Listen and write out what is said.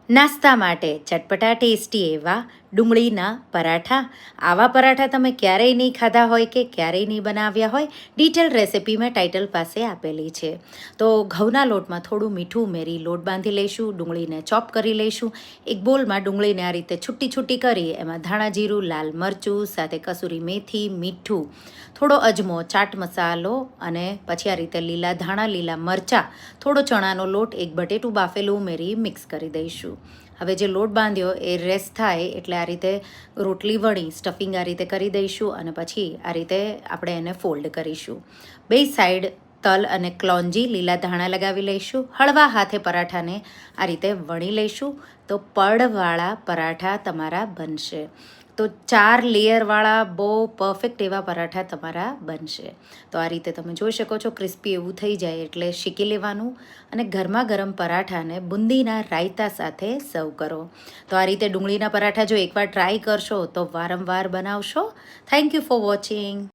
નાસ્તા માટે ચટપટા ટેસ્ટી એવા ડુંગળીના પરાઠા. આવા પરાઠા તમે ક્યારેય નહીં ખાધા હોય કે ક્યારેય નહીં બનાવ્યા હોય. ડિટેલ રેસિપી મેં ટાઇટલ પાસે આપેલી છે. તો ઘઉંના લોટમાં થોડું મીઠું ઉમેરી લોટ બાંધી લઈશું. ડુંગળીને ચોપ કરી લઈશું. એક બોલમાં ડુંગળીને આ રીતે છૂટી છૂટી કરી એમાં ધાણા જીરું, લાલ મરચું, સાથે કસૂરી મેથી, મીઠું, થોડો અજમો, ચાટ મસાલો અને પછી આ રીતે લીલા ધાણા, લીલા મરચાં, થોડો ચણાનો લોટ, એક બટેટું બાફેલું ઉમેરી મિક્સ કરી દઈશું. હવે જે લોટ બાંધ્યો એ રેસ્ટ થાય એટલે આ રીતે રોટલી વણી સ્ટફિંગ આ રીતે કરી દઈશું અને પછી આ રીતે આપણે એને ફોલ્ડ કરીશું. બે સાઈડ તલ અને ક્લોંજી લીલા ધાણા લગાવી લઈશું. હળવા હાથે પરાઠાને આ રીતે વણી લઈશું તો પડવાળા પરાઠા તમારા બનશે. તો 4 લેયરવાળા બહુ પરફેક્ટ એવા પરાઠા તમારા બનશે. તો આ રીતે તમે જોઈ શકો છો ક્રિસ્પી એવું થઈ જાય એટલે શેકી લેવાનું અને ગરમા ગરમ પરાઠાને બુંદીના રાયતા સાથે સર્વ કરો. તો આ રીતે ડુંગળીના પરાઠા જો એકવાર ટ્રાય કરશો તો વારંવાર બનાવશો. Thank you for watching.